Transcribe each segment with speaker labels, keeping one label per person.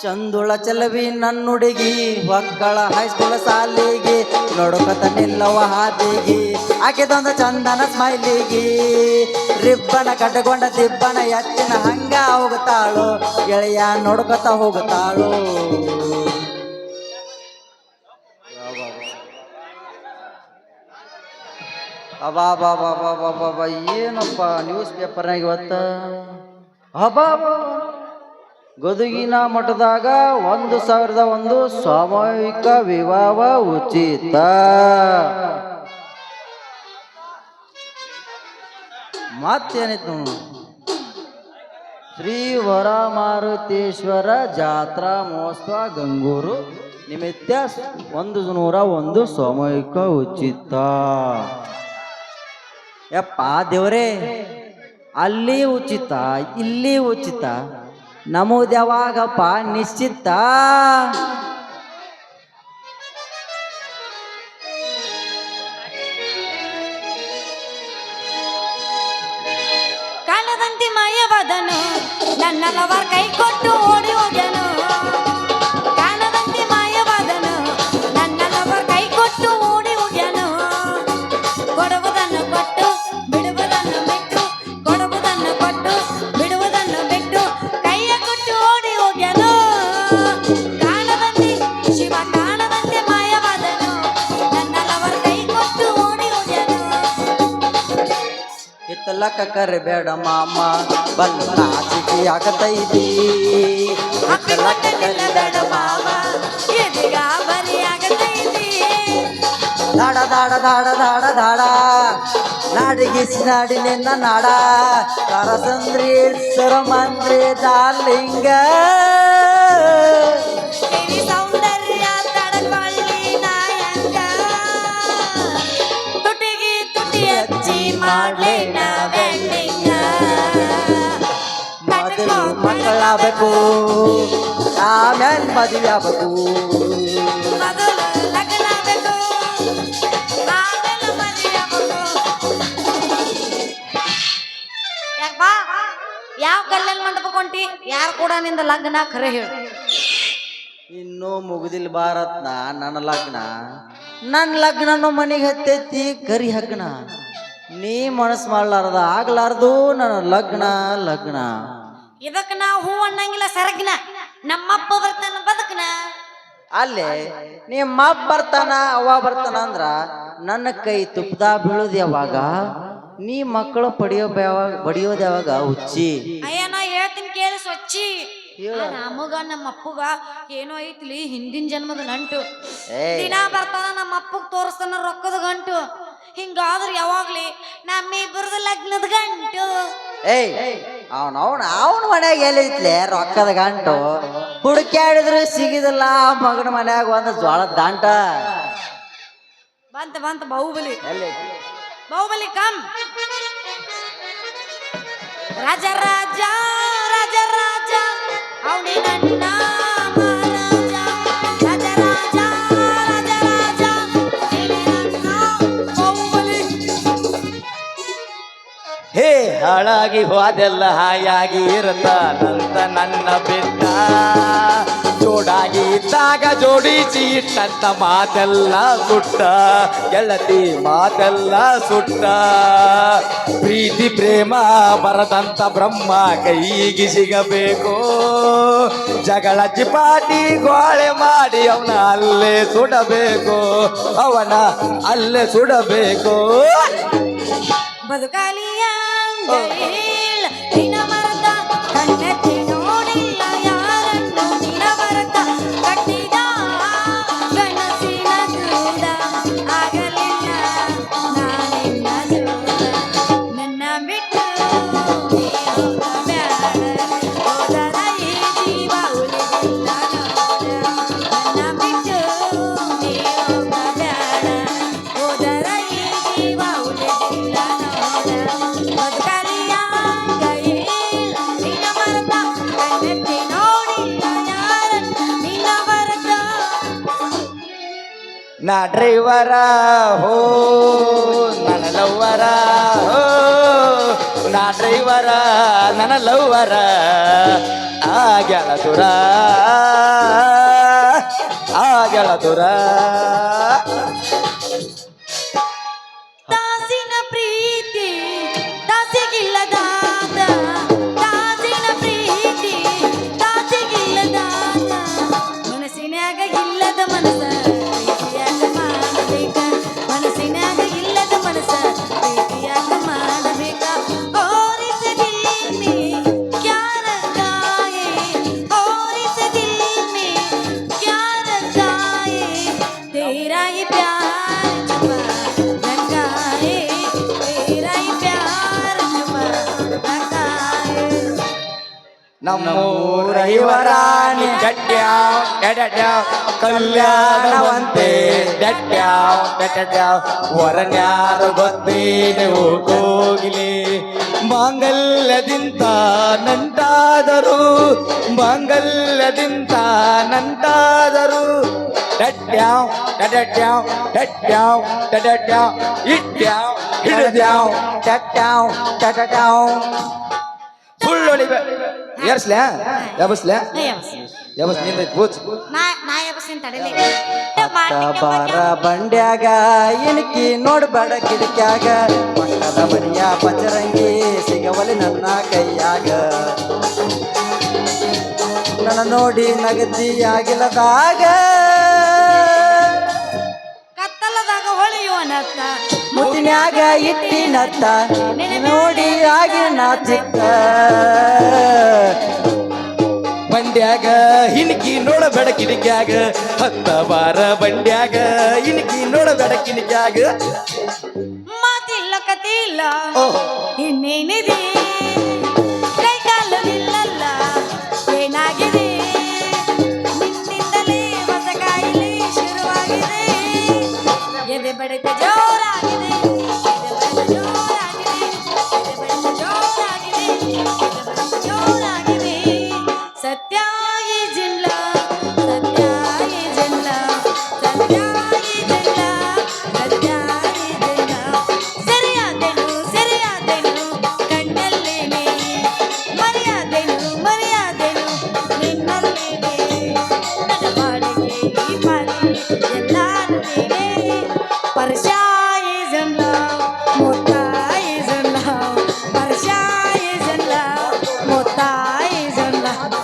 Speaker 1: ಚಂದುಳ ಚಲವಿ ನನ್ನುಡುಗಿ ಒಕ್ಕಳ high school ಸಾಲಿಗೆ ನೋಡ್ಕೊತ ನಿಲ್ಲವ ಹಾದಿಗಿ ಆಕೆದೊಂದು ಚಂದನ ಸ್ಮೈಲಿಗಿ ರಿಬ್ಬನ ಕಟ್ಟಕೊಂಡ ದಿಬ್ಬನ ಎತ್ತಿನ ಹಂಗ ಹೋಗುತ್ತಾಳು ಗೆಳೆಯ ನೋಡ್ಕೊತ ಹೋಗುತ್ತಾಳು. ಅಬಾಬಾಬಾಬಾಬಾಬಾ ಏನಪ್ಪ ನ್ಯೂಸ್ ಪೇಪರ್ನಾಗ ಇವತ್ತ ಗದುಗಿನ ಮಠದಾಗ 1001 ಸಾಮೂಹಿಕ ವಿವಾಹ ಉಚಿತ. ಮತ್ತೇನಿತ್ತು ಶ್ರೀ ವರಮಾರುತೇಶ್ವರ ಜಾತ್ರಾ ಮಹೋತ್ಸವ ಗಂಗೂರು ನಿಮಿತ್ತ 101 ಸಾಮೂಹಿಕ ಉಚಿತ. ಯಪ್ಪ ದೇವರೇ, ಅಲ್ಲಿ ಉಚಿತ ಇಲ್ಲಿ ಉಚಿತ, ನಮೂದ್ ಯಾವಾಗಪ್ಪ ನಿಶ್ಚಿತ?
Speaker 2: ಕಾಲದಂತೆ ಮಾಯವಾದನು ನನ್ನಲವರ್ ಕೈ ಕೊಟ್ಟು ಓಡಿ ಹೋದನು. ಕಾಲದಂತೆ ಮಾಯವಾದನು ನನ್ನಲವರ್ ಕೈ ಕೊಟ್ಟು ಓಡಿ ಹೋಗ್ಯನು. ಕೊಡುವುದನ್ನು ಕೊಟ್ಟು ಬಿಡುವುದನ್ನು ಬಿಟ್ಟು, ಕೊಡುವುದನ್ನು ಕೊಟ್ಟು ಬಿಡುವುದನ್ನು ಬಿಟ್ಟು, ಕೈಯ ಕೊಟ್ಟು ಓಡಿ ಹೋಗ್ಯನು. ಕಾಣದಂತೆ ಶಿವ ಕಾಣದಂತೆ ಮಾಯವಾದನು ನನ್ನಲವರ್ ಕೈ ಕೊಟ್ಟು ಓಡಿ ಹೋಗ್ಯನು.
Speaker 1: ಹಿತ್ತಲಕ್ಕ ಕರಿಬೇಡ ಮಾಮ ಬಲ್ಲ ನಾಚಿಕೆ ಆಗತೈತಿ.
Speaker 2: ಹಿತ್ತಲಕ್ಕ ಕರಿಬೇಡ ಮಾಮ ಎದಿಗ ಬರಿ ಆಗತೈತಿ.
Speaker 1: ದಾಡ ದಾಡ ದಾಡ ದಾಡ ದಾಡ ನಾಡಿಗಿಸಿ ನಾಡಿ ನಿನ್ನ ನಾಡ ಕರಸಂದ್ರಿ ಸುರಮಂದ್ರಿ ದಾರ್ಲಿಂಗ.
Speaker 2: ಸಿರಿ ಸೌಂದರ್ಯ ತಡಕೊಳ್ಳಿ ನಾಯಂಗ. ತುಟಿಗೆ ತುಟಿ ಹಚ್ಚಿ ಮಾಡ್ಲೇನ ಬೆಳ್ಳಿಂಗ.
Speaker 1: ಮೊದಲು ಮಕ್ಕಳಾಗಬೇಕು ಆಮೇಲೆ ಮದುವೆ ಆಗಬೇಕು.
Speaker 2: ಮೊದಲು ಲಗ್ನ ಬೇಕು ಆಮೇಲೆ ಮದುವೆ ಆಗ್ಬೇಕು. ಯಾಕಪ್ಪ ಯಾವ ಕಲ್ಯಾಣ ಮಂಟಪಕ್ಕೆ ಹೊಂಟಿ? ಯಾರು ಕೂಡ ನಿಂದ ಲಗ್ನ ಖರೆ ಹೇಳು.
Speaker 1: ಇನ್ನೂ ಮುಗುದಿಲ್ ಭಾರತ್ನ ನನ್ನ ಲಗ್ನನು ಮನೆಗೆ ಹತ್ತೈತಿ ಕರಿ ಹಗ್ನ. ನೀ ಮನಸ್ಸು ಮಾಡ್ಲಾರ್ದ ಆಗ್ಲಾರ್ದು ನನ್ನ ಲಗ್ನ.
Speaker 2: ಇದಕ್ಕ ನಾವು ಹೂ ಅನ್ನಂಗಿಲ್ಲ ಸರಗ್ನ. ನಮ್ಮಪ್ಪ ಬರ್ತಾನ ಬದುಕ್ನ.
Speaker 1: ಅಲ್ಲೇ ನಿಮ್ಮ ಅಪ್ಪ ಬರ್ತಾನ ಅವ್ವ ಬರ್ತಾನ ಅಂದ್ರ ನನ್ನ ಕೈ ತುಪ್ಪದ ಬೀಳುದು ಯಾವಾಗ? ನೀ ಮಕ್ಕಳು ಬಡಿಯೋದು ಯಾವಾಗ ಹುಚ್ಚಿ?
Speaker 2: ಅಯ್ಯ ನಾ ಹೇಳ್ತೀನಿ ಕೇಳಿ ಸ್ವಚ್ಛಿ. ನಮಗ ನಮ್ಮ ಅಪ್ಪಗ ಏನೋ ಐತ್ಲಿ ಹಿಂದಿನ ಜನ್ಮದ ನಂಟು. ದಿನ ಬರ್ತಾನ ನಮ್ಮ ಅಪ್ಪಗ್ ತೋರಿಸ್ತಾನ ರೊಕ್ಕದ ಗಂಟು. ಹಿಂಗಾದ್ರ ಯಾವಾಗ್ಲಿ ನಮ್ಮಿಬ್ಬರದ ಲಗ್ನದ ಗಂಟು.
Speaker 1: ಅವನ ಮನ್ಯಾಗ ಎಲ್ಲೈತ್ಲೆ ರೊಕ್ಕದ ಗಂಟು? ಹುಡುಕ್ಯಾಡಿದ್ರು ಸಿಗಿದಿಲ್ಲ ಮಗನ ಮನ್ಯಾಗ ಒಂದು ಜೋಳದ ದಾಂಟ.
Speaker 2: ಬಂತ ಬಾಹುಬಲಿ ಕಮ್. ರಾಜ ರಾಜ ರಾಜ ರಾಜ ಅವನೇ ನನ್ನ ಮಹಾರಾಜ. ರಾಜ ರಾಜ ರಾಜ ರಾಜ ನೀನೇ ನನ್ನ ಬಾಹುಬಲಿ.
Speaker 3: ಹೇ ಹಾಳಾಗಿ ಹೋದೆಲ್ಲ ಹಾಯಾಗಿ ಇರ್ತಾನಂತ ನನ್ನ ಬಿಟ್ಟ. ಜೋಡಾಗಿ ಇದ್ದಾಗ ಜೋಡಿಸಿ ಇಟ್ಟಂತ ಮಾತೆಲ್ಲ ಸುಟ್ಟ. ಗೆಳತಿ ಮಾತೆಲ್ಲ ಸುಟ್ಟ. ಪ್ರೀತಿ ಪ್ರೇಮ ಬರದಂತ ಬ್ರಹ್ಮ ಕೈಗೆ ಸಿಗಬೇಕು. ಜಗಳ ಚಿಪಾಟಿ ಗೋಳೆ ಮಾಡಿ ಅವನ ಅಲ್ಲೇ ಸುಡಬೇಕು.
Speaker 2: ಬದುಕಾಲಿಯ ನಿನ ಮರದ ಕಣ್ಣೆತ್ತಿ ನೋಡಿಲ್ಲ ಯಾರನ್ನು. ನಿನ ಮರದ ಕಟ್ಟಿದ ಗಣಸಿನ ದೂರ ಆಗಲಿಲ್ಲ ನಾನಿನ್ನ ದೂರ. ನನ್ನ ಬಿಟ್ಟು ನೀ ಹೋಗಬ್ಯಾಡ ಹೋದರ ಈ ಜೀವ ಉಳಿದಿಲ್ಲ ನೋಡ. ನನ್ನ ಬಿಟ್ಟು ನೀ ಹೋಗಬ್ಯಾಡ ಹೋದರ ಈ ಜೀವ ಉಳಿದಿಲ್ಲ ನೋಡ. ಬದುಕಲಿಯ ನಿನ ಮರದ ಕಣ್ಣೆತ್ತಿ ನೋಡಿಲ್ಲ ಯಾರನ್ನು. ನಿನ ಮರದ
Speaker 3: ನಾ ಡ್ರೈವರ ಹೋ ನನ್ನ ಲವ್ವರ ಹೋ. ನಾ ಡ್ರೈವರ ನನ್ನ ಲವ್ವರ. ಆ ಗೆಳತುರ ಆ ಗೆಳತುರ
Speaker 2: ದಾಸಿನ ಪ್ರೀತಿ ದಾಸಿಗಿಲ್ಲದಾದ ದಾಸಿನ ಪ್ರೀತಿ ದಾಸಿಗಿಲ್ಲದಾದ ಮನಸ್ಸಿನ್ಯಾಗ ಇಲ್ಲದ ಮನಸ್ಸ ಪ್ರೀತಿಯಾಗ ಮಾಡಬೇಕ ಮನಸ್ಸಿನ್ಯಾಗ ಇಲ್ಲದ ಮನಸ್ಸ ಪ್ರೀತಿಯಾಗ ಮಾಡಬೇಕ और इस दिल में क्या रखा है और इस दिल में क्या रखा है तेरा ही प्यार छुपा रखा है तेरा ही प्यार छुपा रखा है
Speaker 3: ನಮ್ಮೂರ ಯುವರಾಣಿ ಡಟ್ಯಾವ್ ಡಟ್ಯಾವ್ ಕಲ್ಯಾಣವಂತೆ ಡಟ್ಯಾವ್ ಡಟ್ಯಾವ್ ವರನ್ಯಾರು ಗೊತ್ತೇನೆವು ಕೋಗಿಲೆ ಮಾಂಗಲ್ಯದಿಂದ ನಂಟಾದರು ಮಾಂಗಲ್ಯದಿಂದ ನಂಟಾದರು ಡಟ್ಯಾವ್ ಡಟ್ಯಾವ್ ಡಟ್ಯಾವ್ ಡಟ್ಯಾವ್ ಇಟ್ಯಾವ್ ಹಿಡಿದ್ಯಾವ್
Speaker 1: ಟಟ್ಟಾವ್ ಟಟಟಾವ್
Speaker 3: ಸುಳ್ಳೊಡಿ ಏರ್ಸ್ಲ್ಯಾ ಯಾಬಸ್ಲ್ಯಾ ಯಾಬಸ್ ನಿಂದ ಕೂಚ್
Speaker 2: ನಾ ಎಬ್ಬಸಿನ ತಡಿಲಿ
Speaker 1: ಬಾರ ಬಂಡ್ಯಾಗ ಇಣಕಿ ನೋಡ್ಬೇಡ ಕಿಟಕ್ಯಾಗ ಪಕ್ಕದ ಮನಿಯ ಪಚರಂಗಿ ಸಿಗವಲಿ ನನ್ನ ಕೈಯಾಗ ನನ್ನ ನೋಡಿ ನಗದಿ ಆಗಿಲ್ಲದಾಗ
Speaker 2: ಕತ್ತಲದಾಗ ಹೊಳೆಯುವನತ್ತ
Speaker 1: ಮುತ್ತಿನ್ಯಾಗ ಇಟ್ಟಿನತ್ತ ನೋಡಿ ಆಗಿನ ಚಿಕ್ಕ
Speaker 3: ಬಂಡ್ಯಾಗ ಹಿನ್ಕಿ ನೋಡಬೇಡ ಕಿಡಿಕ್ಯಾಗ ಹತ್ತ ಬಾರ ಬಂಡ್ಯಾಗ ಹಿನ್ಕಿ ನೋಡಬೇಡ ಕಿಡಿಕ್ಯಾಗ
Speaker 2: ಮಾತಿಲ್ಲ ಕತಿಲ್ಲ
Speaker 3: ಓಹ್
Speaker 2: ಇನ್ನೇನಿದೆ ಕೈ ಕಾಲು ನಿಲ್ಲಲ್ಲ ಏನಾಗಿದೆ ನಿನ್ನಿಂದಲೇ ಹೊಸ ಕಾಯಿಲೆ ಶುರುವಾಗಿದೆ ಎದೆ ಬಡಿತ ಜೋರಾಗಿದೆ ಎದೆ ಬಡಿತ ಜೋರಾಗಿದೆ ಎದೆ ಬಡಿತ ಜೋರಾಗಿದೆ ಸತ್ಯ ಈ ಜಿಲ್ಲ ಸತ್ಯ ಈ ಜಿಲ್ಲ ಸತ್ಯ ಈ ಜಿಲ್ಲ ಸತ್ಯ ಈ ಜಿಲ್ಲ ಸರಿಯಾದೆನು ಕಣ್ಣಲ್ಲೇನೆ ಮರೆಯಾದೆನು ನಿನ್ನಲ್ಲೇನೆ ನನ್ನ ಬಾಳಿಗೆ ಈ ಮಾರಿ ಎಲ್ಲಾನು ನೀನೇ ಪರ್ಷ is in love ಮುತ್ತ is in love Harsh is in love ಮುತ್ತ is in love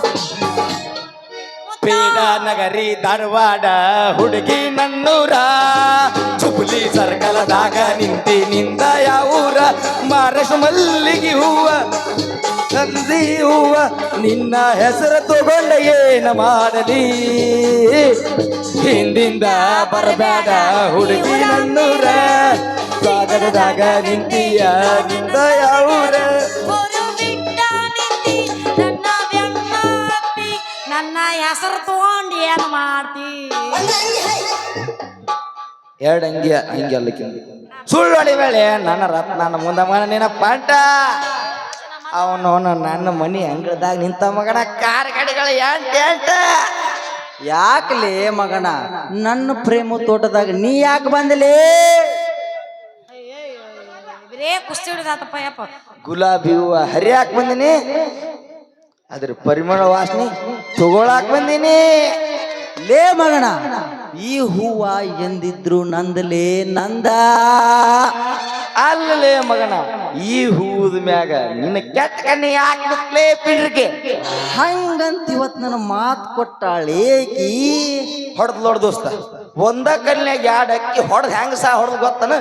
Speaker 3: ಪೇಡ ನಗರಿ ಧಾರವಾಡ ಹುಡುಗಿ ನನ್ನೂರ ಚುಬ್ಲಿ ಸರ್ಕಲದಾಗ ನಿಂದ ಯಾವೂರ ಮಾರಶ ಮಲ್ಲಿಗೆ ಹೂವ ನಂದಿ ಹೂವ ನಿನ್ನ ಹೆಸರು ತಗೊಂಡ ಏನ ಮಾಡಲಿ ಹಿಂದಿಂದ ಬರಬೇಡ ಹುಡುಗಿ ನನ್ನೂರ ಸ್ವಾಗತದಾಗ ನಿಂತಿಯ ನಿಂದ ಯಾವೂರ
Speaker 2: ஒரு ಬಿಟ್ಟ ನಿಂತಿ ನನ್ನ ಬೆನ್ನ ಹತ್ತಿ ನನ್ನ ಹೆಸರು ತಗೊಂಡು ಏನು ಮಾಡ್ತಿ
Speaker 3: ಎರಡು ಹಿಂಗೆ ಅಲ್ಲಕ್ಕಿಂದ ಸುಳ್ಳೊಡಿ ಬೇಳೆ ನನ್ನ ರತ್ನ ನನ್ನ ಮುಂದ ಮನ ನಿನ್ನ ಪಾಠ ಅವನು ನನ್ನ ಮನಿ ಅಂಗಳದಾಗ ನಿಂತ ಮಗನ ಕಾರ್ ಗಾಡಿಗಳು ಎಂಟ
Speaker 1: ಯಾಕಲೇ ಮಗನ ನನ್ನ ಪ್ರೇಮ ತೋಟದಾಗ ನೀ ಯಾಕೆ ಬಂದಲೇ
Speaker 2: ಬರೇ ಕುಸ್ತಿ ಹಿಡಿದಾತಪ್ಪ ಯಪ್ಪ
Speaker 3: ಗುಲಾಬಿ ಹೂವ ಹರಿಯಾಕ್ ಬಂದಿನಿ ಅದ್ರ ಪರಿಮಳ ವಾಸನೆ ತಗೊಳಾಕ್ ಬಂದಿನಿ
Speaker 1: ಲೇ ಮಗನ ಈ ಹೂವ ಎಂದಿದ್ರು ನಂದಲೇ ನಂದ
Speaker 3: ಅಲ್ಲಲೇ ಮಗನ ಈ ಹೂವದ ಮ್ಯಾಗ ನಿನ್ನ ಕೆಟ್ಟ ಕಣ್ಣಿ ಯಾಕೆ ಪಿಡ್ರಿಕೆ
Speaker 1: ಹಂಗಂತ ಇವತ್ ನನ್ನ ಮಾತು ಕೊಟ್ಟಾಳೇಕಿ
Speaker 3: ಹೊಡೆದ್ ದೋಸ್ತ ಒಂದ ಕಲ್ನ್ಯಾಗ ಎರಡು ಅಕ್ಕಿ ಹೊಡೆದ್ ಹೆಂಗ ಹೊಡೆದ್ ಗೊತ್ತನ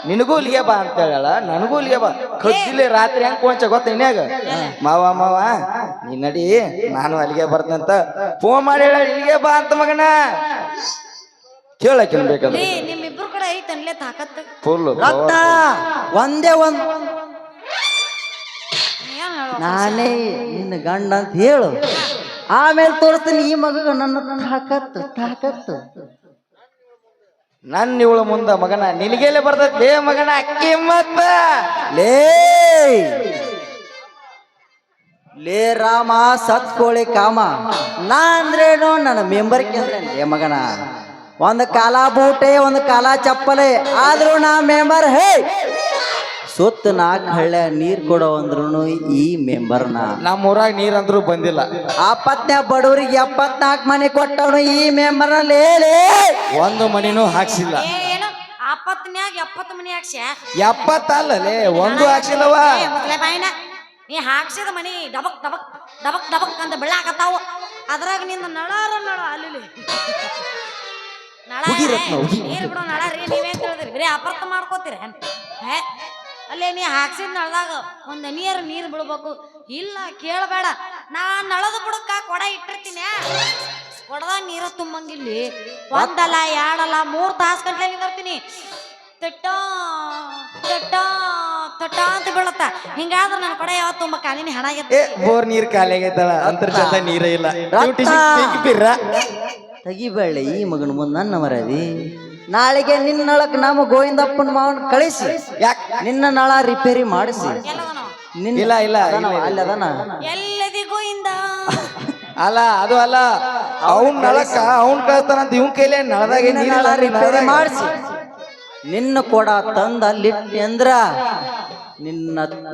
Speaker 3: ನಿನಗೂ ಇಲ್ಲಿಗೆ ಬಾ ಅಂತ ಹೇಳ ನನಗೂ ಇಲ್ಲಿಗೆ ಬಾ ಕದ್ದಿಲೆ ರಾತ್ರಿ ಹೆಂಗ್ ಕೊಂಚ ಗೊತ್ತ ಇನ್ಯಾಗ ಮಾವ ನೀ ನಡಿ ನಾನು ಅಲ್ಲಿಗೆ ಬರ್ತಂತ ಫೋನ್ ಮಾಡಿ ಹೇಳ ಇಲ್ಲಿಗೆ ಬಾ ಅಂತ ಮಗನ ಕೇಳಕಿನ್ ಬೇಕಂದ್ರೆ
Speaker 2: ಏ ನಿಮ್ಮಿಬ್ರು ಕಡೆ ಐತನ್ಲೇ ತಾಕತ್
Speaker 3: ಫುಲ್
Speaker 1: ರತ್ನ ಒಂದೇ ಒಂದ್
Speaker 2: ಏನ್ ಹೇಳೋ
Speaker 1: ನಾನೇ ನಿನ್ನ ಗಂಡ ಅಂತ ಹೇಳು ಆಮೇಲೆ ತೋರಿಸ್ತೀನಿ ಈ ಮಗ ನನ್ನ ತಾಕತ್ತು
Speaker 3: ನನ್ನ ಇವಳ ಮುಂದ ಮಗನ ನಿನಗೆಲ್ಲ ಬರ್ತೈತಿ ಲೇ ಮಗನ ಅಕ್ಕಿ ಮತ್ತ
Speaker 1: ಲೇ ಲೇ ರಾಮ ಸತ್ಕೋಳಿ ಕಾಮ ನಾ ಅಂದ್ರೇನು ನನ್ನ ಮೆಂಬರ್ಗೆ ಅಂದ್ರೆ ಲೇ ಮಗನ ಒಂದು ಕಾಲ ಬೂಟೆ ಒಂದು ಕಾಲ ಚಪ್ಪಲೆ ಆದ್ರೂ ನಾ ಮೆಂಬರ್ ಹೇ ಸುತ್ತ 4 ಹಳ್ಳಿ ನೀರ್ ಕೊಡೋ ಅಂದ್ರೂ ಈ ಮೆಂಬರ್ನ
Speaker 3: ನಮ್ಮ ಊರಾಗ ನೀರಂದ್ರೂ ಬಂದಿಲ್ಲ.
Speaker 1: ಆಪತ್ನ್ಯಾಗ ಬಡವರಿಗೆ 74 ಮನೆ ಕೊಟ್ಟವನು ಈ ಮೆಂಬರ್ನಲ್ಲಿ.
Speaker 3: ಒಂದು ಮನಿನೂ ಹಾಕ್ಸಿಲ್ಲ.
Speaker 2: ಏನು ಆಪತ್ನ್ಯಾಗ 70 ಮನಿ ಹಾಕ್ಸ್ಯ
Speaker 3: 70 ಅಲ್ಲಲೇ ಒಂದು ಹಾಕ್ಸಿಲ್ಲವ.
Speaker 2: ಮೊದಲೇ ಬಾಯಿನ ನೀ ಹಾಕ್ಸಿದ ಮನಿ ಡಬಕ್ ಡಬಕ್ ಡಬಕ್ ಡಬಕ್ ಅಂತ ಬೆಳ್ಳಾಕತ್ತಾವು. ಅದ್ರಾಗ ನಿಂದ ನಳ ಅಲ್ಲಿ ನಳ ನೀರು ಬಿಡೋ ನಳ ರೀ. ನೀವೇನ್ ತಿಳಿದ್ರಿ ಬರೀ ಅಪರ್ಥ ಮಾಡ್ಕೋತೀರ. ಅಲ್ಲೇ ನೀ ಹಾಕ್ಸಿದ ನಳದಾಗ ಒಂದ್ ನೀರು ಬಿಡ್ಬೇಕು. ಇಲ್ಲ ಕೇಳಬೇಡ, ನಾ ನಳದ ಬುಡಕ್ಕ ಕೊಡ ಇಟ್ಟಿರ್ತೀನಿ. ಕೊಡದಾಗ ನೀರ ತುಂಬಂಗಿಲ್ಲಿ ಒಂದಲ್ಲ 2 ಅಲ್ಲ 3 ತಾಸು ಗಂಟ್ಲೆ ನಿಂದಿರ್ತೀನಿ. ತಟ್ಟ ತಟ್ಟ ತಟ್ಟ ಅಂತ ಬೀಳತ್ತ. ಹಿಂಗಾದ್ರೆ ನನ್ನ ಕೊಡ ಯಾವತ್ತು ತುಂಬ ಕಾಲಿನ ಹಣ
Speaker 3: ಬೋರ್ ನೀರ್ ಖಾಲಿ ಆಗೈತಳ, ಅಂತರ್ಜಾಲ ನೀರೇ ಇಲ್ಲ.
Speaker 1: ತೆಗಿಬೇಳೆ ಈ ಮಗನ ಮುಂದೆ ನನ್ನ ಮರದಿ. ನಾಳೆಗೆ ನಿನ್ನ ನಳಕ್ ನಮ್ಮ ಗೋವಿಂದಪ್ಪನ ಮಾವನ್ ಕಳಿಸಿ ನಿನ್ನ ನಳ ರಿಪೇರಿ ಮಾಡಿಸಿ.
Speaker 3: ಇಲ್ಲ ಇಲ್ಲ
Speaker 1: ಅಲ್ಲಿ ಅದನ
Speaker 2: ಎಲ್ಲದಿ ಗೋವಿಂದ
Speaker 3: ಅಲ್ಲ ಅದು ಅಲ್ಲ, ಅವ್ನ್ ನಳಕ್ಕ ಅವ್ನ್ ಕಳ್ತಾನಂತ ಇವ್ನ ಕೈಲೇ ನಳದಾಗ
Speaker 1: ನಳ ರಿಪೇರಿ ಮಾಡಿಸಿ ನಿನ್ನ ಕೊಡ ತಂದ ಅಲ್ಲಿಟ್ಟಿ ಅಂದ್ರ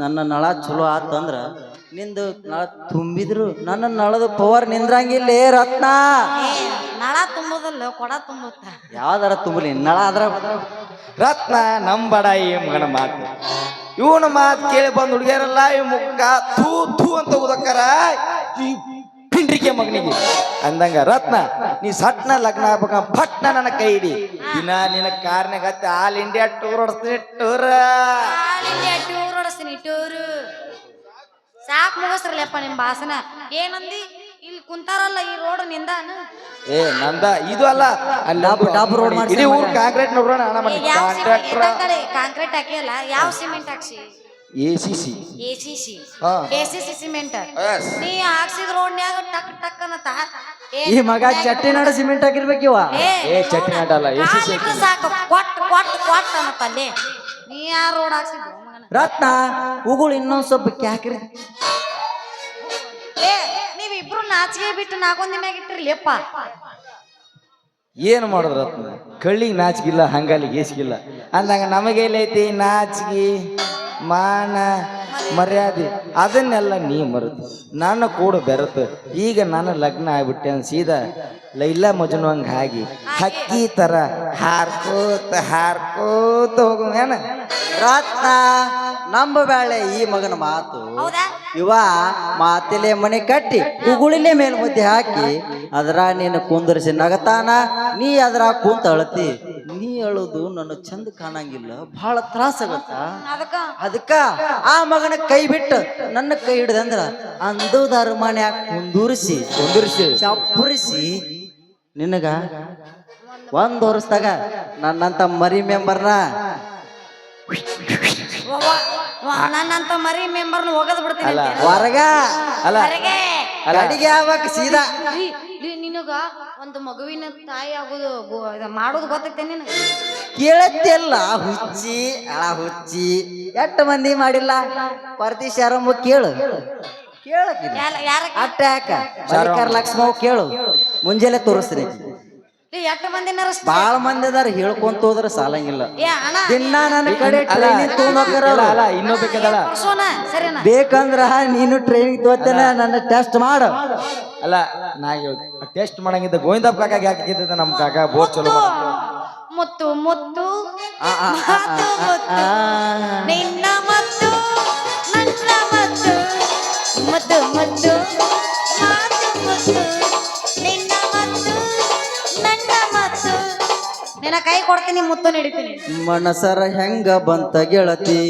Speaker 1: ನನ್ನ ನಳ ಚಲೋ ಆತಂದ್ರ ನಿಂದು ನಳ ತುಂಬಿದ್ರು ನನ್ನ ನಳದ ಪವರ್ ನಿಂದ್ರಂಗಿಲ್ಲೇ ರತ್ನ.
Speaker 2: ನಳ ತುಂಬುದಲ್ಲ ಕೊಡ ತುಂಬುತ್ತ.
Speaker 1: ಯಾವ್ದಾರ ತುಂಬಲಿ ನಳ ಅದ್ರ
Speaker 3: ರತ್ನ ನಂಬಡ ಈ ಮಗನ ಮಾತು. ಇವನ ಮಾತು ಕೇಳಿ ಬಂದ್ ಹುಡುಗಿಯರಲ್ಲ ಈ ಮುಖ ಥೂ ಥೂ ಅಂತ ಉದಕ್ಕಾರ ಪಿಂಡ್ರಿಕೆ ಮಗನಿಗೆ ಅಂದಂಗ. ರತ್ನ ನೀ ಸಟ್ನ ಲಗ್ನ ಆಗ್ಬೇಕ ಫಟ್ನ ನನ್ನ ಕೈ ಹಿಡಿ. ದಿನ ನಿನ್ನ ಕಾರ್ನಾಗ ಆಲ್ ಇಂಡಿಯಾ ಟೂರ್ ಹೊಡಿಸ್ತೀನಿ.
Speaker 2: ಟೂರ್ ಹೊಡಿಸ್ತೀನಿ ಟೂರು. ಸಾಕ್ ಮುಗಿಸ್ರಲ್ಲಪ್ಪ ನಿಮ್ ಭಾಷಣ. ಏನಂದಿ ಇಲ್ಲಿ ಕುಂತಾರಲ್ಲ ಈ ರೋಡ್ ನಿಂದಾನ.
Speaker 3: ಏ ನಂದ ಇದು ಅಲ್ಲ, ಅಲ್ಲಿ
Speaker 1: ಡಾಬ್ ರೋಡ್ ಮಾಡಿ
Speaker 3: ಇಡೀ ಊರ್ ಕಾಂಕ್ರೀಟ್ ನೋಡ್ರೋಣ
Speaker 2: ಕಾಂಕ್ರೀಟ್ ಹಾಕಿಲ್ಲ. ಯಾವ ಸಿಮೆಂಟ್ ಹಾಕ್ಸಿ?
Speaker 3: ACC
Speaker 2: cement. ನೀ ಹಾಕ್ಸಿದ ರೋಡ್ನ್ಯಾಗ ಟಕ್ ಟಕ್ ಅನ್ನತ್ತ.
Speaker 1: ಈ ಮಗ ಚಟ್ಟಿ ನಡ ಸಿಮೆಂಟ್ ಹಾಕಿರ್ಬೇಕಿವ.
Speaker 3: ಏ ಚಟ್ಟಿ ನಡಲ್ಲ ACC
Speaker 2: ಸಾಕು ಕೊಟ್ ಕೊಟ್ ಕೊಟ್ ಅನ್ನತ್ತಲ್ಲೇ. ನೀ ಯಾ ರೋಡ್ ಹಾಕ್ಸಿದ್
Speaker 1: ರತ್ನ ಉಗುಳು ಇನ್ನೊಂದ್ ಸ್ವಲ್ಪ ಕ್ಯಾಕ್ರಿ.
Speaker 2: ನೀವಿಬ್ರು ನಾಚಿಗೆ ಬಿಟ್ಟು ನಾಕೊಂದಿ ಮ್ಯಾಗ ಇಟ್ಟಿರ್ಲಿಪ್ಪ.
Speaker 3: ಏನ್ ಮಾಡುದು ರತ್ನ, ಕಳ್ಳಿಗೆ ನಾಚಿಗಿಲ್ಲ ಹಂಗಾಲಿಗೆ ಏಸಿಗಿಲ್ಲ ಅಂದಂಗ ನಮಗೇಲೈತಿ ನಾಚಿಗೆ ಮಾನ ಮರ್ಯಾದೆ ಅದನ್ನೆಲ್ಲ ನೀ ಮರೆತು ನನ್ನ ಕೂಡ ಬೆರೆತು ಈಗ ನಾನು ಲಗ್ನ ಆಗ್ಬಿಟ್ಟೆ ಅಂತ ಸೀದಾ ಲೈಲಾ ಮಜ್ನು ಹಂಗ ಹಾಗೆ ಹಕ್ಕಿ ತರ ಹಾರ್ಕೋತ ಹೋಗು ಏನ.
Speaker 1: ರತ್ನ ನಂಬಬೇಳೆ ಈ ಮಗನ ಮಾತು.
Speaker 2: ಹೌದಾ?
Speaker 1: ಇವ ಮಾತಿಲೆ ಮನೆ ಕಟ್ಟಿ ಉಗುಳಿಲೆ ಮೇಲ್ ಮುದ್ದೆ ಹಾಕಿ ಅದ್ರ ನೀನು ಕುಂದರ್ಸಿ ನಗತಾನ. ನೀ ಅದ್ರ ಕುಂತ ಅಳತಿ. ನೀ ಅಳುದು ನನ್ನ ಚಂದ ಕಾಣಂಗಿಲ್ಲ, ಬಹಳ ತ್ರಾಸಾಗತ್ತ. ಅದಕ್ಕ ಆ ಮಗನ ಕೈ ಬಿಟ್ಟು ನನ್ನ ಕೈ ಹಿಡ್ದಂದ್ರ ಅಂದೋದಾರ ಮನ್ಯಾಗ ಕುಂದೂರಿಸಿ ಚಪ್ಪರಿಸಿ ನಿನಗ 1 ವರ್ಷದಾಗ ನನ್ನಂತ ಮರಿ ಮೆಂಬರ್ನ
Speaker 2: ನನ್ನಂತ ಮರಿ ಮೆಂಬರ್ನ ಹೋಗದ್ ಬಿಡ್ತೀನಿ.
Speaker 1: ಹೊರಗ
Speaker 3: ಅಲ್ಲ
Speaker 1: ಅಡಿಗೆ ಆಗ್ಬೇಕು ಸೀದಾ.
Speaker 2: ನಿನಗ ಒಂದು ಮಗುವಿನ ತಾಯಿ ಆಗೋದು ಮಾಡೋದು ಗೊತ್ತೈತೆ ನಿನಗ?
Speaker 1: ಕೇಳತ್ತಿಲ್ಲ ಹುಚ್ಚಿ ಅಳ ಹುಚ್ಚಿ. 8 ಮಂದಿ ಮಾಡಿಲ್ಲ ಪ್ರತಿ ಶಾರಮ್ಮ ಕೇಳು ಅಟ್ಟ ಯಾಕ ಲಕ್ಷ್ಮವ್ ಕೇಳು. ಮುಂಜಾನೆ ತೋರಿಸ್ರಿ.
Speaker 2: 8 ಮಂದಿ
Speaker 1: ಬಾಳ ಮಂದಿ ಅದಾರ ಹೇಳ್ಕೊಂತ ಹೋದ್ರ ಸಾಲಂಗಿಲ್ಲ. ದಿನ ನನ್ನ ಕಡೆ ಟ್ರೈನಿಂಗ್ ತಗೊಂಡ್
Speaker 3: ಇನ್ನೂ ಬೇಕದಲ್ಲ.
Speaker 1: ಬೇಕಂದ್ರ ನೀನು ಟ್ರೈನಿಂಗ್ ತೋತೇನೆ, ನನ್ನ ಟೆಸ್ಟ್ ಮಾಡು.
Speaker 3: ಅಲ್ಲ ನಾ ಟೆಸ್ಟ್ ಮಾಡಂಗಿದ್ದ ಗೋವಿಂದಪ್ಪ ಕಾಕಾಗ ಯಾಕಿದ್ದ ನಮ್ ಕಾಕ ಬೋರ್ ಚಲೋ
Speaker 2: ಮುತ್ತು ಮುತ್ತು ನಿನ್ನ ಮತ್ತು ನನ್ನ ಮತ್ತು ಮುದ್ದು ಮುದ್ದು ನಿನ್ನ ಮತ್ತು ನನ್ನ ಮತ್ತು ನಿನ್ನ ಕೈ ಕೊಡ್ತೀನಿ, ಮುತ್ತು ನಡಿತೀನಿ.
Speaker 1: ಮನಸರ ಹೆಂಗ ಬಂತ ಗೆಳತಿ,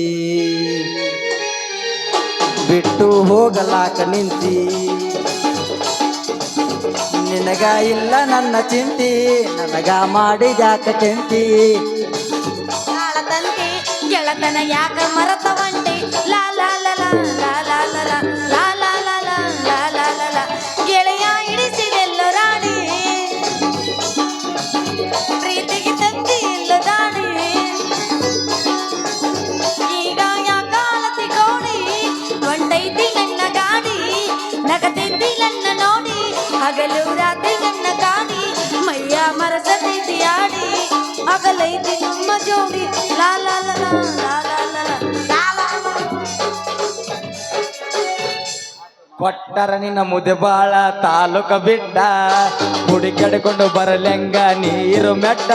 Speaker 1: ಬಿಟ್ಟು ಹೋಗಲಾಕ ನಿಂತಿ. ನಿನಗ ಇಲ್ಲ ನನ್ನ ಚಿಂತಿ, ನನಗ ಮಾಡಿದ್ಯಾಕ ಚಿಂತಿ.
Speaker 2: ತಂತಿ ಗೆಳತನ ಯಾಕ ಮರತವಂಟಿ. ಲಾ ಲಾ ಲಾ ಲಾ ಲಾ ಲಾ ಲಾ ಲಾ ಲಾ ಲಾ ಲಾ ಲಾ ಲಾ ಲಾ ಲಾ ಗೆಳೆಯ ಇಡಿಸಿದೆಲ್ಲೋ ರಾಣಿ, ಪ್ರೀತಿಗೆ ತಂದಿ ಇಲ್ಲ ದಾಡಿ. ಈಗ ಯಾಕಾಲತಿ ಕೋಡಿ ಕೊಂಡೈತಿ ನನ್ನ ಗಾಡಿ, ನಗತಿದ್ದಿ ನನ್ನ ನೋಡಿ ಹಗಲು ರಾತ್ರಿ ನನ್ನ ಕಾಡಿ. ಮೈಯ ಮರಸತೈತಿ ಆಡಿ ಹಗಲೈತಿ ನಮ್ಮ ಜೋಡಿ. ಲಾ ಲಾ ಲಾ ಲಾ ಲಾ ಲಾ ಲಾ
Speaker 3: ಕೊಟ್ಟರ ನಿನ್ನ ಮುದೆ ಬಾಳ ತಾಲೂಕ ಬಿಟ್ಟ ಹುಡಿ ಕೆಡ್ಕೊಂಡು ಬರಲೆಂಗ ನೀರು ಮೆಟ್ಟ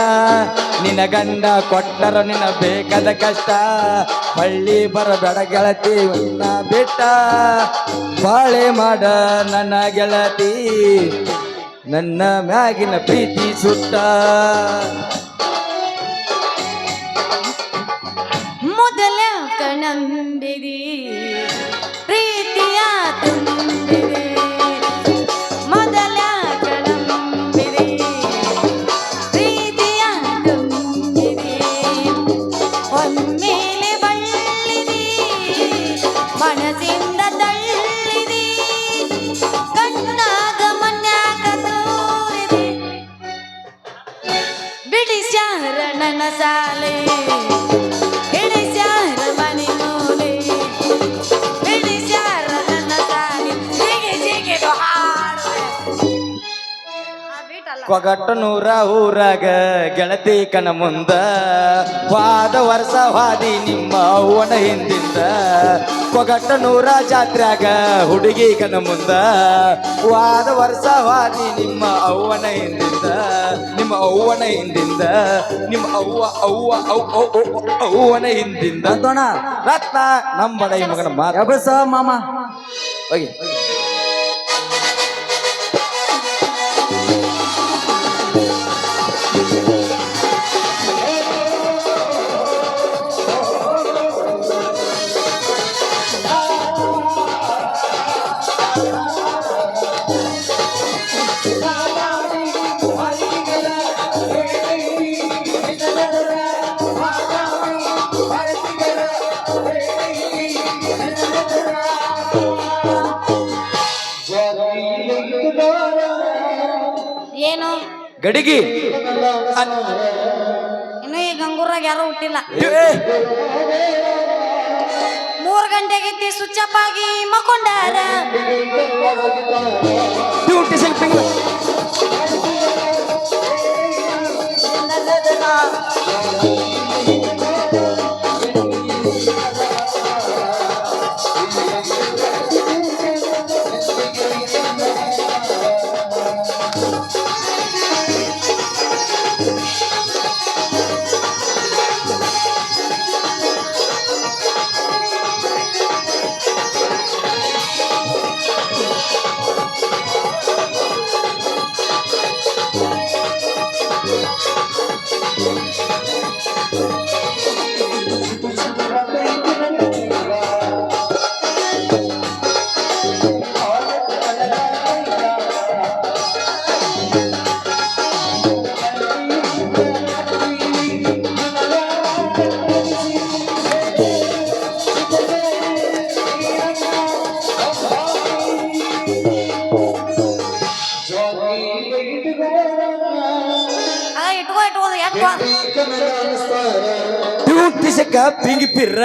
Speaker 3: ನಿನ್ನ ಗಂಡ ಕೊಟ್ಟರ ನಿನ್ನ ಬೇಕಾದ ಕಷ್ಟ ಹಳ್ಳಿ ಬರಬೇಡ ಗೆಳತಿ ನಿನ್ನ ಬಿಟ್ಟ ಬಾಳೆ ಮಾಡ ನನ್ನ ಗೆಳತಿ ನನ್ನ ಮ್ಯಾಗಿನ ಪ್ರೀತಿ ಸುಟ್ಟ
Speaker 2: ಮೊದಲ ಕಣಂಬಿರಿ ಪ್ರೀತಿಯ ತುಂಬಿರಿ ಮೊದಲ ಕಣಂಬಿರಿ ಪ್ರೀತಿಯ ತುಂಬಿರಿ ಒಮ್ಮೆಲೆ ಬಳ್ಳಿರಿ ಮನಸ್ಸಿಂದ ತಳ್ಳಿರಿ ಕಣ್ಣಾಗ ಮನ್ಯಾಗ ತೋರಿರಿ ಬಿಡಿಸ್ಯಾರ ನನ್ನ ಸಾಲೆ
Speaker 3: ಕೊಗಟ್ಟನೂರ ಊರಾಗ ಗೆಳತಿ ಕಣ ಮುಂದ ವಾದ ವರ್ಷ ವಾದಿ ನಿಮ್ಮ ಅವ್ವನ ಹಿಂದಿಂದ ಕೊಗಟ್ಟನೂರ ಜಾತ್ರ್ಯಾಗ ಹುಡುಗಿ ಕಣ ಮುಂದ ವಾದ ವರ್ಷ ವಾದಿ ನಿಮ್ಮ ಅವ್ವನ ಹಿಂದಿಂದ ನಿಮ್ಮ ಅವ್ವನ ಹಿಂದಿಂದ ನಿಮ್ಮ ಅವ್ವನ ಹಿಂದಿಂದ
Speaker 1: ಅಂತೋಣ
Speaker 3: ರತ್ನ ನಂಬಡ ಈ ಮಗನ ಮಾತು
Speaker 1: ಎಬಸ ಮಾಮ
Speaker 3: ಹೋಗಿ
Speaker 2: ಏನು
Speaker 3: ಗಡಿಗಿ
Speaker 2: ಇನ್ನು ಈ ಗಂಗೂರಾಗ ಯಾರು ಹುಟ್ಟಿಲ್ಲ 3 ಗಂಟೆಗೆ ಸ್ವಿಚ್ ಅಪ್ ಆಗಿ ಮಕ್ಕೊಂಡಾರ
Speaker 3: ಪಿಂಗಿ ಪಿರ್ರ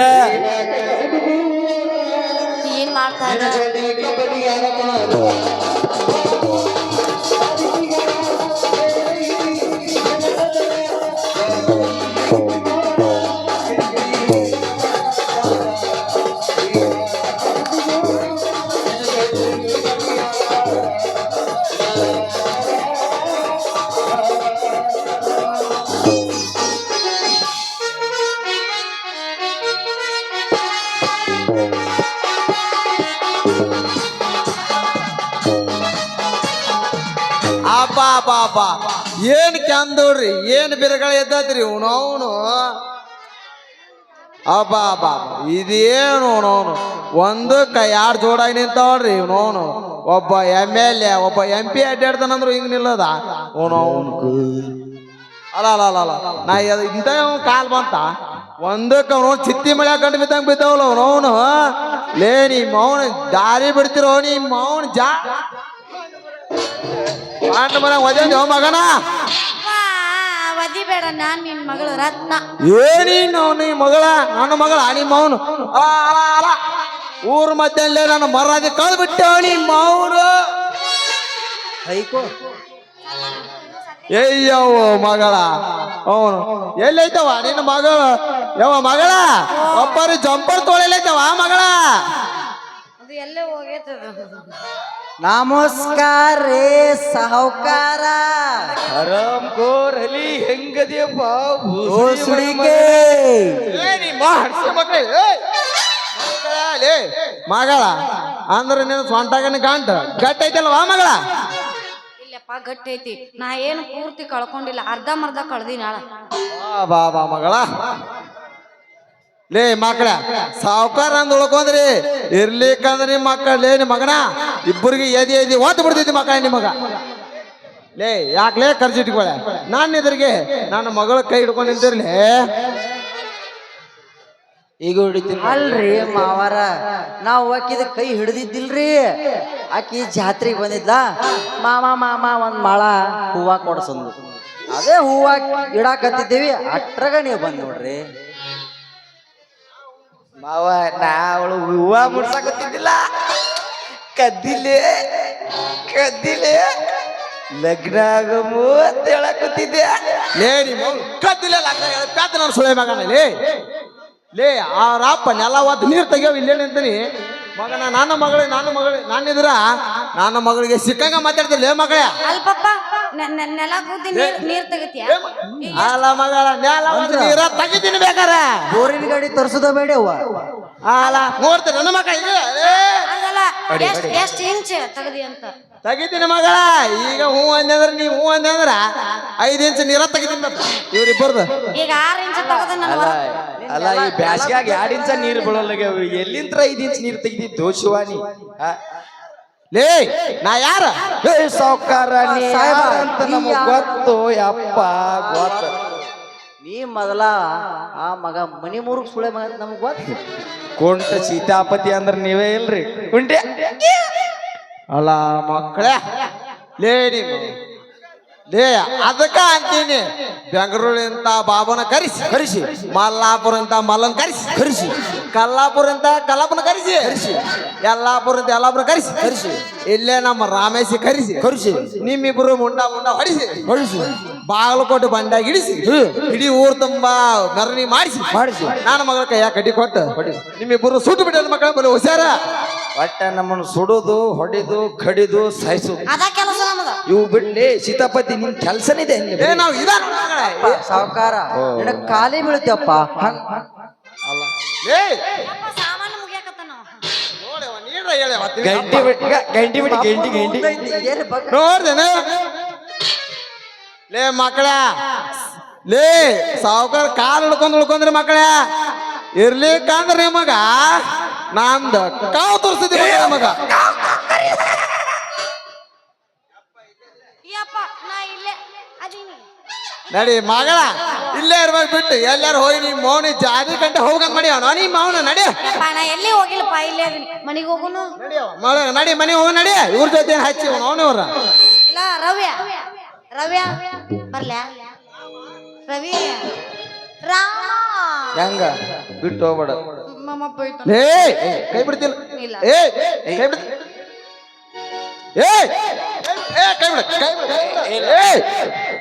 Speaker 2: ಏನ್ ಮಾಡ್ತಾರ
Speaker 4: ಏನ್ ಕ್ಯಾಂದೋಡ್ರಿ ಏನ್ ಬಿರಗಳ ಎದ್ದತ್ರಿ ಅವನು ಅಬ್ಬಾ ಇದೇನು ಅವನು ಒಂದಕ್ಕ 2 ಜೋಡಾಗಿ ನಿಂತಾವ್ರಿ ಇವನವನು ಒಬ್ಬ MLA ಒಬ್ಬ MP ಅಡ್ಡಾಡ್ತಾನಂದ್ರು ಹಿಂಗ್ ನಿಲ್ಲದ ಅವನು ಅಲ್ಲ ನಾ ಇಂಥ ಕಾಲ್ ಬಂತ ಒಂದಕ್ಕ ಅವನು ಚಿತ್ತಿ ಮಳೆ ಹಾಕೊಂಡು ಬಿದ್ದಂಗ ಬಿದ್ದಾವಲ್ಲ ಅವನು ಲೇ ನಿಮ್ಮ ಅವನು ದಾರಿ ಬಿಡ್ತಿರೋ ನಿಮ್ಮ ಅವನು ಮನೆ ಒದೇಂದ ಮಗನ
Speaker 2: ಒದಿಬೇಡ ನಾನ್ ನಿನ್ ಮಗಳು ರತ್ನ
Speaker 4: ಏನಿನ್ನು ನೀ ಮಗಳ ನನ್ನ ಮಗಳ ನಿಮ್ಮ ಅವನು ಅಲ ಊರ್ ಮಧ್ಯಲ್ಲೇ ನನ್ನ ಮರಾದಿ ಕಳ್ದು ಬಿಟ್ಟೆ ನಿಮ್ಮ ಅವನು
Speaker 1: ಹೈಕೋ
Speaker 4: ಅಯ್ಯವ್ವ ಮಗಳ ಅವನು ಎಲ್ಲೈತವ ನಿನ್ನ ಮಗಳು ಯಾವ ಮಗಳ ಒಬ್ಬರು ಜಂಪರ್ ತೊಳೆಲೈತವ ಮಗಳ
Speaker 2: ಅದು ಎಲ್ಲೇ ಹೋಗೈತೆ
Speaker 1: ನಮಸ್ಕಾರ ರೇ ಸಾಹುಕಾರ
Speaker 3: ಆರಾಮ್ ಗೋರ್ ಅಲಿ ಹೆಂಗದಿಯಪ್ಪ
Speaker 1: ಸುಡಿಕೆ
Speaker 4: ಮಗಳ ಅಂದ್ರ ನೀನು ಸ್ವಂಟಾಗನ ಗಂಟ ಗಟ್ಟ ಐತಲ್ವಾ ಮಗಳ
Speaker 2: ಇಲ್ಲಪ್ಪ ಗಟ್ಟಿ ಐತಿ ನಾ ಏನು ಪೂರ್ತಿ ಕಳ್ಕೊಂಡಿಲ್ಲ ಅರ್ಧ ಮರ್ಧ ಕಳ್ದಿ ನಾಳ
Speaker 4: ಬಾ ಬಾ ಮಗಳ ಲೇ ಮಕ್ಕಳ ಸಾವುಕಾರ ಅಂದ್ ಉಳ್ಕೊಂಡ್ರಿ ಇರ್ಲಿಕ್ಕಂದ್ರ ನಿಮ್ ಮಕ್ಕಳ ಲೇ ನಿಮ್ ಮಗನ ಇಬ್ಬರಿಗೆ ಎದಿ ಓದ್ ಬಿಡ್ತೈತಿ ಮಕ್ಕಳ ನಿಮ್ ಮಗ ಲೇ ಯಾಕ್ಲೇ ಕರ್ಜಿಟ್ಕೊಳ ನಾನು ಇದ್ರಿಗೆ ನನ್ನ ಮಗಳ ಕೈ ಹಿಡ್ಕೊಂಡು ನಿಂತಿರ್ಲಿ
Speaker 3: ಈಗ ಹೊಡಿತೀನಿ
Speaker 1: ಅಲ್ರಿ ಮಾವಾರ ನಾವು ಆಕಿದ ಕೈ ಹಿಡ್ದಿದ್ದಿಲ್ರಿ ಆಕಿ ಜಾತ್ರೆಗೆ ಬಂದಿದ್ಲ ಮಾಮ ಒಂದ್ ಮಾಳ ಹೂವ ಕೊಡ್ಸಂದು ಅದೇ ಹೂವ ಇಡಾಕತ್ತಿದ್ದೀವಿ ಅಟ್ರಾಗ ನೀವು ಬಂದ್ ನೋಡ್ರಿ
Speaker 3: ಮಾವ ನಾ ಅವಳು ಹೂವ ಮುಡ್ಸಾಕತ್ತಿದ್ದಿಲ್ಲ ಕದ್ದಿಲೆ ಲಗ್ನ ಆಗಮು ಅಂತ ಹೇಳಕತ್ತಿದ್ದೆ
Speaker 4: ಲೇ ನಿಮ್ಮ ಕದ್ದಿಲ್ಲ ಪ್ಯಾತ ನಾನು ಸುಳೆ ಮಗನ ಲೇ ಅವ್ರಪ್ಪ ನೆಲ ಒದ್ದು ನೀರು ತೆಗಿಯವ್ ಇಲ್ಲೇನೆ ಅಂತೀನಿ ಮಗನ ನನ್ನ ನಾನಿದ್ರ ನನ್ನ ಮಗಳಿಗೆ ಸಿಕ್ಕಂಗ ಮಾತಾಡ್ತೀನಿ ಲೇ ಮಗಳೇ
Speaker 2: ಅಲ್ಪಪ್ಪ ನೆಲ ಕೂದಿ ನೀರ್ ತೆಗಿತೀಯ
Speaker 4: ಅಲ್ಲ ಮಗಳ ನೆಲ ಒದ್ದು ನೀರ ತೆಗಿತೀನಿ ಬೇಕಾರೆ
Speaker 1: ಬೋರಿನ ಗಾಡಿ ತರ್ಸುದ ಬೇಡ ಅವ್ವ
Speaker 4: ಅಲ್ಲ ನೋಡ್ತೀನಿ ನನ್ನ ಮಗ ಈಗ
Speaker 2: ಹಂಗಲ್ಲ ಎಷ್ಟ್ ಇಂಚ್ ತೆಗದಿ ಅಂತ
Speaker 4: ತೆಗಿತೀನಿ ಮಗಳ ಈಗ ಹೂ ಅಂದ್ರ ನೀ ಹೂ ಅಂದ್ರ 5 ಇಂಚ್ ನೀರ ತೆಗಿತೀನಿ ಇವ್ರಿಬ್ಬರ್ದು
Speaker 2: ಈಗ 6 ಇಂಚ್ ತೆಗದ ನನ್ನ
Speaker 3: ಅಲ್ಲ ಈ ಬ್ಯಾಸ್ಗ್ಯಾಗ 2 ಇಂಚ ನೀರು ಬೀಳೋಲ್ಲಾಗ್ಯಾವ ಎಲ್ಲಿಂತ್ರ 5 ಇಂಚ್ ನೀರು ತೆಗಿದಿದ್ದು ಶಿವಾನಿ
Speaker 4: ಲೇ ನಾ ಯಾರ
Speaker 3: ಸಾವುಕಾರ ಅಂತ ನಮಗ್ ಗೊತ್ತು ಯಪ್ಪ ಗೊತ್ತು
Speaker 1: ನೀ ಮೊದಲ ಆ ಮಗ ಮನಿ ಮೂರ್ಗ್ ಸುಳೆ ಮಗ ನಮಗ್ ಗೊತ್ತು
Speaker 3: ಕೊಂಟ ಸೀತಾಪತಿ ಅಂದ್ರ ನೀವೇ ಇಲ್ರಿ ಕುಂಟೆ
Speaker 4: ಅಲ್ಲ ಮಕ್ಕಳೇ ಲೇ ಲೇ ಅದಕ್ಕ ಅಂತೀನಿ ಬೆಂಗಳೂರಿಂದ ಬಾಬನ ಕರಿಸಿ ಮಲ್ಲಾಪುರ ಅಂತ ಮಲ್ಲನ್ ಕರಿಸಿ ಕಲ್ಲಾಪುರ ಅಂತ ಕಲ್ಲಪ್ಪನ ಕರಿಸಿ ಯಲ್ಲಾಪುರ ಯಲ್ಲಾಪುರ ಕರಿಸಿ ಇಲ್ಲೇ ನಮ್ಮ ರಾಮೇಶಿ ಕರಿಸಿ ನಿಮ್ಮಿಬ್ರು ಮುಂಡ ಹೊಡಿಸಿ ಬಾಗಲಕೋಟೆ ಬಂಡಾಗ ಇಡಿಸಿ ಇಡೀ ಊರ್ ತುಂಬಾ ಮೆರವಣಿಗೆ ಮಾಡಿಸಿ ನನ್ನ ಮಗಳ ಕೈಯ ಕಡ್ಡಿ ಕೊಟ್ಟು ನಿಮ್ಮಿಬ್ರು ಸುಟ್ಟು ಬಿಟ್ಟ ಮಕ್ಕಳ ಬರೀ ಹುಷಾರ
Speaker 3: ಒಟ್ಟ ನಮ್ಮನ್ನು ಸುಡುದು ಹೊಡಿದು ಕಡಿದು ಸಾಯಿಸುದು
Speaker 2: ಅದ ಕೆಲಸ ನಮ್ಮದ
Speaker 3: ಇವು ಬಿಡ್ಲಿ ಸೀತಾಪತಿ ನಿಮ್ ಕೆಲ್ಸನಿದೆ
Speaker 4: ನಾವು
Speaker 1: ಸಾವುಕಾರ ನಿನಗ್ ಖಾಲಿ ಬೀಳ್ತೇವಪ್ಪ
Speaker 4: ಅಲ್ಲ
Speaker 2: ಸಾಮಾನು ಮುಗಿಯಾಕತ್ತ ನಾವು
Speaker 3: ಗಂಟಿ ಬಿಡಿ
Speaker 4: ನೋಡ್ದೇನೆ ಲೇ ಮಕ್ಕಳ ಲೇ ಸಾವುಕಾರ ಕಾಲ್ ಉಳ್ಕೊಂಡ್ರಿ ಮಕ್ಕಳ ಇರ್ಲಿಕ್ಕಂದ್ರ ನಿಮಗ ನಂದ ಕಾವು ತೋರಿಸ್ತಿದ್ದೆ ಮಗ
Speaker 2: ಯಪ್ಪ ನಾ ಇಲ್ಲೇ ಅದೀನಿ
Speaker 4: ನಡಿ ಮಗಳ ಇಲ್ಲೇ ಇರ್ಬೇಕು ಬಿಟ್ಟು ಎಲ್ಲಾರು ಹೋಗಿ ನೀ ಮೌನಿ ಜಾತಿ ಗಂಟೆ ಹೋಗಂಗ್ ಮಾಡಿ ಅವನು ನೀ ಮೌನ ನಡಿ
Speaker 2: ಯಪ್ಪ ನಾ ಎಲ್ಲಿ ಹೋಗಿಲ್ಲಪ್ಪ ಇಲ್ಲೇ ಅದೀನಿ ಮನಿಗೆ ಹೋಗುನು
Speaker 4: ನಡಿ ಮನೆ ಹೋಗ ನಡಿ ಇವ್ರ ಜೊತೆ ಹಚ್ಚಿ ಅವನವ್ರ
Speaker 2: ಇಲ್ಲ ರವ್ಯ ಬರ್ಲ್ಯಾ ರವಿ ರಾಮ
Speaker 3: ಹೆಂಗ ಬಿಟ್ಟು ಹೋಗ್ಬೇಡ
Speaker 2: ನಮ್ಮಪ್ಪ ಹೋಯ್ತು
Speaker 4: ಲೇ ಕೈ ಬಿಡ್ತಿಲ್ಲ
Speaker 2: ಇಲ್ಲ.
Speaker 4: ಕೈ ಬಿಡ್ತಿ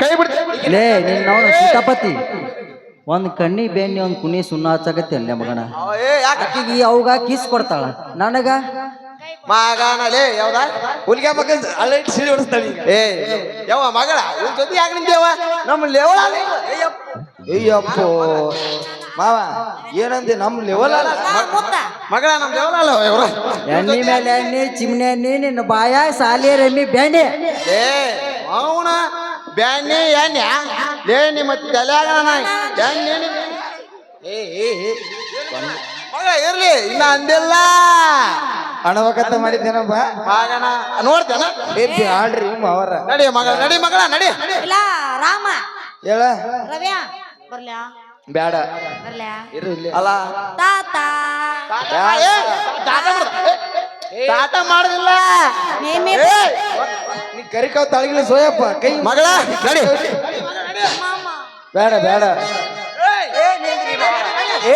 Speaker 4: ಕೈ ಬಿಡ್ತಿ
Speaker 1: ಲೇ ನಿನ್ನವನು ಸೀತಾಪತಿ ಒಂದ್ ಕಣ್ಣಿ ಬೆಣ್ಣಿ ಒಂದ್ ಕುನಿ ಸುಣ್ಣ ಹಚ್ಚಕತ್ತೆ ಅಲ್ಲೇ ಮಗನ ಆಕಿಗೆ ಅವಾಗ ಕಿಸ್ ಕೊಡ್ತಾಳ ನನಗ
Speaker 4: ಮಗನ ಲೇ ಯಾವ್ದ
Speaker 3: ಹುಲ್ಗ ಮಗ ಅಲ್ಲೈಟ್ ಸಿಡಿ ಹೊಡಿಸ್ತಾಳೆ ಈಗ
Speaker 4: ಯಾವ ಮಗಳ ಇವ್ರ ಜೊತೆ ಯಾಕೆ ನಿಂತೇವ ನಮ್ಮ ಲೆವಲ್
Speaker 3: ಅಯ್ಯಪ್ಪ ಮಾವ ಏನಂದೆ ನಮ್ ಲೆವೆಲ್ ಅಲ್ಲ
Speaker 4: ಮಗಳ ನಮ್ ಲೆವಲ್ ಅಲ್ಲ ಇವ್ರ
Speaker 1: ಎಣ್ಣಿ ಮೇಲೆ ಎಣ್ಣಿ ಚಿಮ್ನಿ ಎಣ್ಣಿ ನಿನ್ನ ಬಾಯ ಸಾಲಿಯರ್ ಎಮ್ಮಿ ಬೆಣ್ಣೆ
Speaker 4: ಏ ಅವನ ಬ್ಯಾನಿ ಎಣ್ಣೆ ಲೇ ನಿಮ್ಮ ತಲೆಯಾಗ ಎಣ್ಣೆ ಮಗ ಇರ್ಲಿ ಇನ್ನ ಅಂದಿಲ್ಲ
Speaker 3: ಅಣವಕತ್ತ ಮಾಡಿದ್ದೇನಪ್ಪ
Speaker 4: ಮಗನ ನೋಡ್ತೇನ
Speaker 3: ಬ್ಯಾಡ್ರಿ ಮಾವರ
Speaker 4: ನಡಿ ಮಗಳ ನಡಿ
Speaker 2: ಇಲ್ಲ ರಾಮ
Speaker 3: ಹೇಳ
Speaker 2: ರವ್ಯ ಬರ್ಲ್ಯಾ
Speaker 3: ಬ್ಯಾಡ
Speaker 2: ಬರ್ಲ್ಯಾ
Speaker 3: ಇರು ಇಲ್ಲಿ
Speaker 4: ಅಲ್ಲ
Speaker 2: ತಾತ
Speaker 4: ಟಾಟ ಮಾಡುದಿಲ್ಲ
Speaker 3: ನೀ ಕರಿಕಾವ್ ತಳಗಿನ ಸೋಯಪ್ಪ ಕೈ
Speaker 4: ಮಗಳ ನಡಿ
Speaker 2: ಮಾಮ
Speaker 3: ಬೇಡ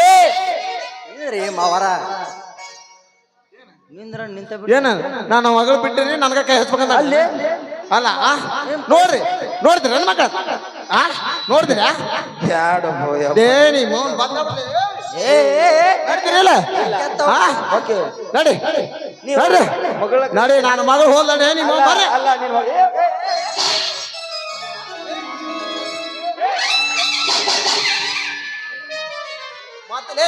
Speaker 1: ಏನ್ರಿ ಮಾವರ ನಿಂದ್ರ ನಿಂತ
Speaker 4: ಏನ ನಾನು ಮಗಳು ಬಿಟ್ಟಿನಿ ನನ್ಗ ಕೈ ಹಚ್ಬೇಕಂತ
Speaker 1: ಅಲ್ಲಿ
Speaker 4: ಅಲ್ಲ ನೋಡ್ತೀರಿ ನನ್ನ ಮಕ್ಕಳ ನೋಡ್ತೀರಾ
Speaker 3: ಬ್ಯಾಡ
Speaker 4: ಏ ನೀ ಮೌನ್ ಬಂದ
Speaker 1: ಏ
Speaker 4: ಬರ್ತೀರಿಲ್ಲ
Speaker 3: ಓಕೆ
Speaker 4: ನಡಿ ನಡಿ
Speaker 3: ಮಗಳ
Speaker 4: ನಡಿ ನಾನು ಮಗಳು ಹೋದ ನಿಮ್ಮ ಬರ್ರಿ
Speaker 3: ಅಲ್ಲ ನಿನ್ ಮಗ
Speaker 4: ಮತ್ತೆ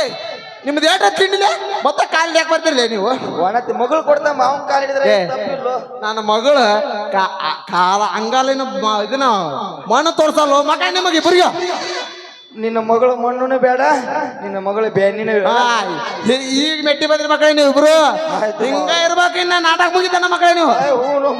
Speaker 4: ನಿಮ್ದು ಏಟ ತಿಂಡಿಲೆ ಮತ್ತೆ ಕಾಲ್ ಯಾಕೆ ಬರ್ತಿರ್ಲಿ ನೀವು
Speaker 3: ಒಣತಿ ಮಗಳು ಕೊಡ್ತಾ ಮಾವನ್ ಕಾಲ್ ಹಿಡಿದ್ರೆ
Speaker 4: ಏ.
Speaker 3: ತಪ್ಪಿಲ್ಲೋ
Speaker 4: ನನ್ನ ಮಗಳು ಕಾಲ ಅಂಗಾಲಿನ ಇದನ್ನ ಮಣ್ಣು ತೋರ್ಸಲ್ಲ ಮಗ ನಿಮಗೆ ಇಬ್ಬರಿಗೆ
Speaker 3: ನಿನ್ನ ಮಗಳು ಮಣ್ಣುನು ಬೇಡ ನಿನ್ನ ಮಗಳು ಬೆನ್ನಿನ
Speaker 4: ಈಗ ಮೆಟ್ಟಿ ಬಂದ್ರಿ ಮಕ್ಕಳೇ ನೀವು ಇಬ್ರು ಹಿಂಗ ಇರ್ಬೇಕು ಇನ್ನ ನಾಟಕ ಮುಗಿತಾನ ಮಕ್ಕಳೇ ನೀವು
Speaker 3: ಹೂನು